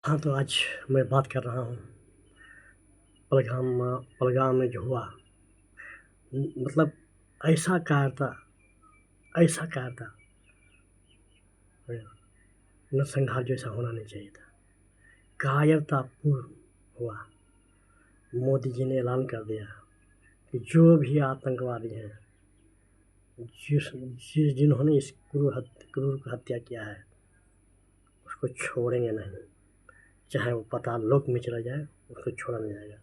हाँ, तो आज मैं बात कर रहा हूँ पहलगाम में जो हुआ। मतलब ऐसा कायरता ऐसा कायरता नरसंहार जैसा होना नहीं चाहिए था। कायरतापूर्ण हुआ। मोदी जी ने ऐलान कर दिया कि जो भी आतंकवादी हैं, जिन्होंने इस क्रूर हत्या किया है, उसको छोड़ेंगे नहीं। चाहे वो पाताल लोक में चला जाए, उसको छोड़ा नहीं जाएगा।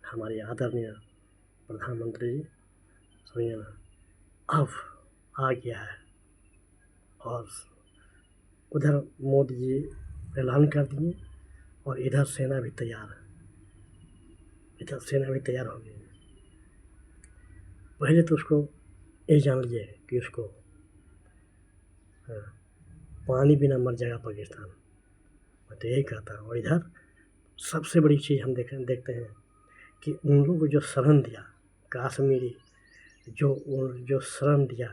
हमारे आदरणीय प्रधानमंत्री जी समझिए ना, अब आ गया है। और उधर मोदी जी ऐलान कर दिए और इधर सेना भी तैयार है। इधर सेना भी तैयार हो गई है। पहले तो उसको ये जान लीजिए कि उसको हाँ, पानी बिना मर जाएगा पाकिस्तान। मैं तो यही कहता हूँ। और इधर सबसे बड़ी चीज़ हम देखते हैं कि उन लोगों को जो शरण दिया, कश्मीरी जो शरण दिया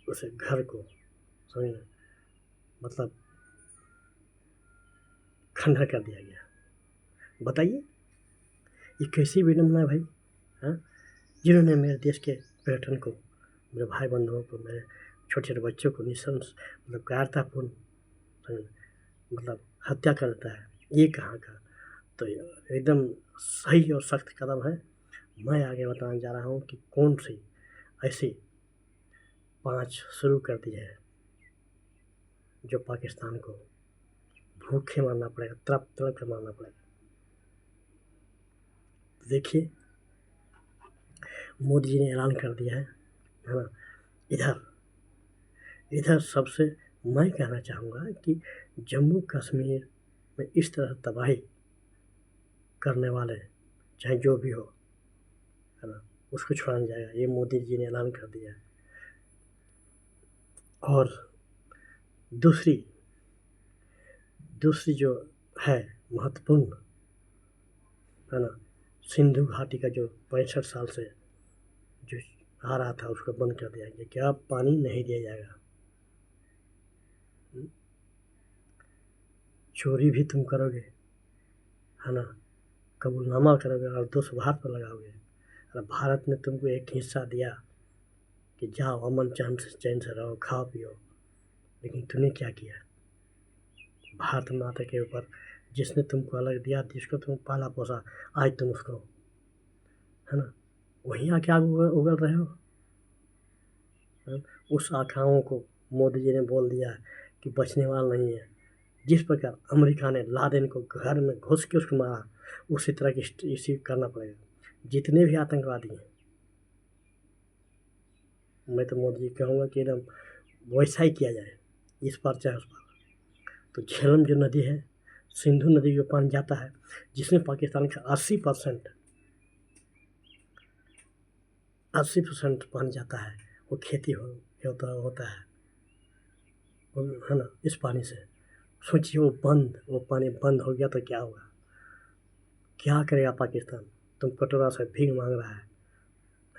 उस घर को, समझ में, मतलब खंडर कर दिया गया। बताइए ये कैसी विडम्बना है भाई। हाँ, जिन्होंने मेरे देश के पर्यटन को, मेरे भाई बंधुओं को, मेरे छोटे छोटे बच्चों को निशंस मतलब कायरतापूर्ण मतलब हत्या कर देता है, ये कहाँ का। तो एकदम सही और सख्त कदम है। मैं आगे बताने जा रहा हूँ कि कौन सी ऐसी 5 शुरू कर दी है जो पाकिस्तान को भूखे मारना पड़ेगा, तड़प तड़प कर मारना पड़ेगा। देखिए, मोदी जी ने ऐलान कर दिया है ना। इधर इधर सबसे मैं कहना चाहूँगा कि जम्मू कश्मीर में इस तरह तबाही करने वाले, चाहे जो भी हो, है ना, उसको छुड़ाया जाएगा। ये मोदी जी ने ऐलान कर दिया है। और दूसरी दूसरी जो है महत्वपूर्ण, है ना, सिंधु घाटी का जो 65 साल से जो आ रहा था उसको बंद कर दिया गया कि अब पानी नहीं दिया जाएगा। चोरी भी तुम करोगे, है ना, कबूलनामा करोगे और दोष भारत पर लगाओगे। और भारत ने तुमको एक हिस्सा दिया कि जाओ अमन चैन से रहो, खाओ पियो। लेकिन तूने क्या किया? भारत माता के ऊपर जिसने तुमको अलग दिया, जिसको तुम पाला पोसा, आज तुम उसको, है ना, वहीं आके आग उगल रहे हो। है? उस आखाओं को मोदी जी ने बोल दिया है कि बचने वाला नहीं है। जिस प्रकार अमेरिका ने लादेन को घर में घुस के उसको मारा, उसी तरह की इसी करना पड़ेगा जितने भी आतंकवादी हैं। मैं तो मोदी जी कहूँगा कि एकदम वैसा ही किया जाए, इस पार चाहे उस पार। तो झेलम जो नदी है, सिंधु नदी जो पानी जाता है, जिसमें पाकिस्तान का 80% पानी जाता है, वो खेती होता है, है ना, इस पानी से। सोचिए वो पानी बंद हो गया तो क्या होगा? क्या करेगा पाकिस्तान? तुम कटोरा से भीख मांग रहा है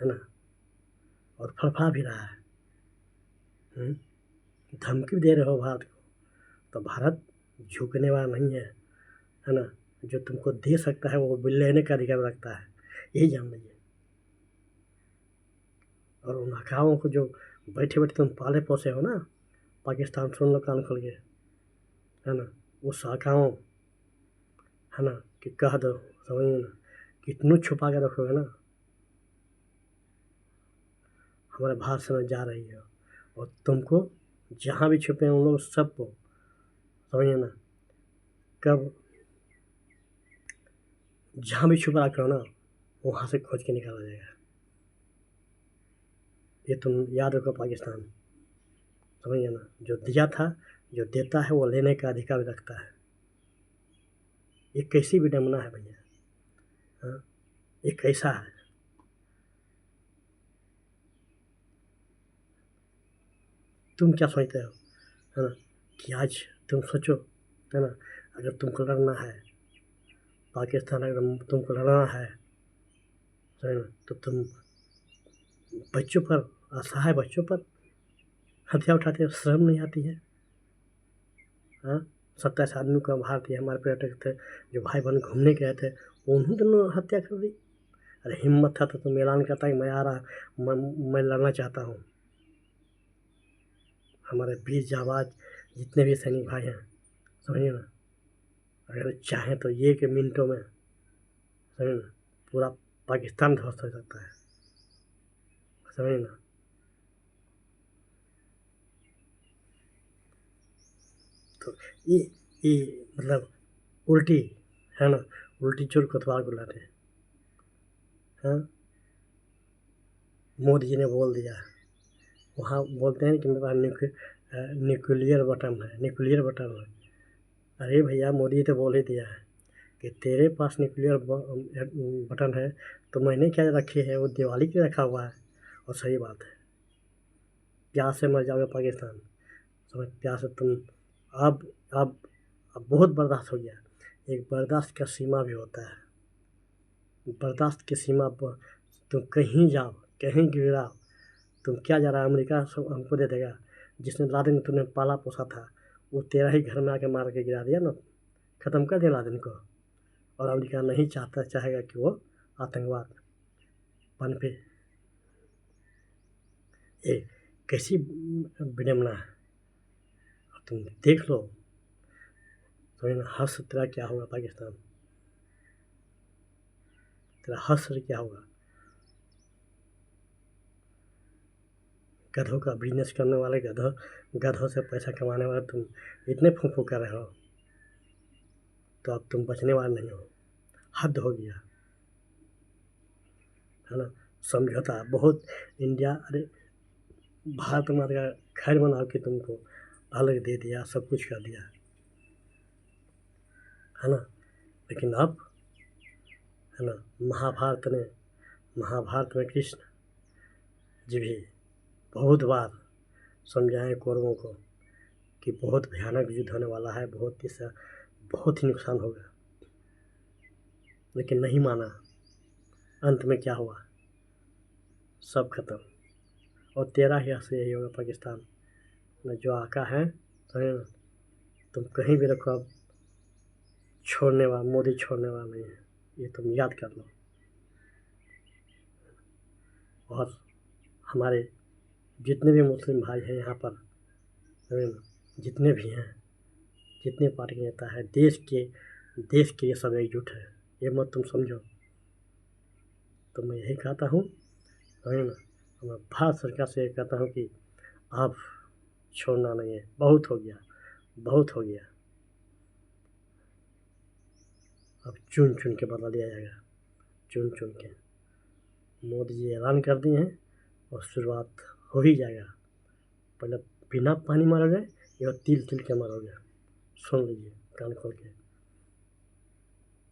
ना, और फड़फड़ा भी रहा है। धमकी दे रहे हो भारत को। तो भारत झुकने वाला नहीं है ना। जो तुमको दे सकता है वो लेने का अधिकार रखता है, यही जान लीजिए। और उन अखाओं को जो बैठे बैठे तुम पाले पोसे हो ना, पाकिस्तान सुन लो कान खोल के, है ना, वो शाखाओं, है ना, कि कह दो, समझिए ना, कितनू छुपा के रखोगे ना, हमारे भारत से जा रही है। और तुमको जहाँ भी छुपे हैं उन लोग सबको, समझिए ना, कब जहाँ भी छुपा रखे हो ना, वहाँ से खोज के निकाला जाएगा। ये तुम याद रखो पाकिस्तान, समझिए ना, जो दिया था, जो देता है वो लेने का अधिकार भी रखता है। ये कैसी विडम्बना है भैया। हाँ, ये कैसा है? तुम क्या सोचते हो, है ना, कि आज तुम सोचो, है ना, अगर तुमको लड़ना है पाकिस्तान, अगर तुमको लड़ना है, तो तुम बच्चों पर, असहाय बच्चों पर हथियार उठाते हो, शर्म नहीं आती है? हाँ, 27 आदमी को भारतीय हमारे पर्यटक थे जो भाई बहन घूमने गए थे, उन्होंने तो हत्या कर दी। अरे हिम्मत था तो तुम ऐलान करता कि मैं आ रहा, मैं लड़ना चाहता हूँ। हमारे वीर जांबाज जितने भी सैनिक भाई हैं, समझिए ना, अगर चाहें तो ये कि मिनटों में, समझिए ना, पूरा पाकिस्तान ध्वस्त हो सकता है, समझिए ना। तो ये मतलब उल्टी है ना, उल्टी चोर कोतवाल को लाते हैं। हाँ, मोदी जी ने बोल दिया, वहाँ बोलते हैं कि मेरे पास न्यूक्लियर बटन है। अरे भैया, मोदी जी तो बोल ही दिया है कि तेरे पास न्यूक्लियर बटन है तो मैंने क्या रखी है, वो दिवाली के रखा हुआ है। और सही बात है, प्यास से मर जाओगे पाकिस्तान, समझ, प्यास से तुम अब अब अब बहुत बर्दाश्त हो गया। एक बर्दाश्त का सीमा भी होता है, बर्दाश्त की सीमा पर तुम कहीं जाओ, कहीं गिराओ, तुम क्या जा रहा है, अमेरिका सब हमको दे देगा। जिसने लादेन तुमने पाला पोसा था, वो तेरा ही घर में आके मार के गिरा दिया ना, ख़त्म कर दिया लादेन को। और अमेरिका नहीं चाहेगा कि वो आतंकवाद पनपे। ये कैसी विडम्बना है। और तुम देख लो, तो हर्ष तेरा क्या होगा पाकिस्तान, तेरा हर्ष क्या होगा। गधों का बिजनेस करने वाले, गधों से पैसा कमाने वाले तुम इतने फूफू कर रहे हो, तो अब तुम बचने वाले नहीं हो। हद हो गया, है ना। समझौता बहुत, इंडिया, अरे भारत माता का खैर बनाओ कि तुमको अलग दे दिया, सब कुछ कर दिया, है ना। लेकिन अब, है ना, महाभारत में कृष्ण जी भी बहुत बार समझाए कौरवों को कि बहुत भयानक युद्ध होने वाला है, बहुत ही नुकसान होगा, लेकिन नहीं माना। अंत में क्या हुआ, सब खत्म। और तेरा ही हाथ से यही होगा पाकिस्तान में, जो आका है, समझे ना, तुम कहीं भी रखो, अब मोदी छोड़ने वाला नहीं है, ये तुम याद कर लो। और हमारे जितने भी मुस्लिम भाई हैं यहाँ पर, समझे ना, जितने भी हैं, जितने पार्टी के नेता है, देश के लिए सब एकजुट है, ये मत तुम समझो। तो मैं यही कहता हूँ, समझे ना, मैं भारत सरकार से ये कहता हूँ कि आप छोड़ना नहीं है, बहुत हो गया, बहुत हो गया। अब चुन चुन के बदला लिया जाएगा, चुन चुन के। मोदी जी ऐलान कर दिए हैं और शुरुआत हो ही जाएगा। पहले बिना पानी मारोगे या तिल तिल के मारोगे, सुन लीजिए कान खोल के।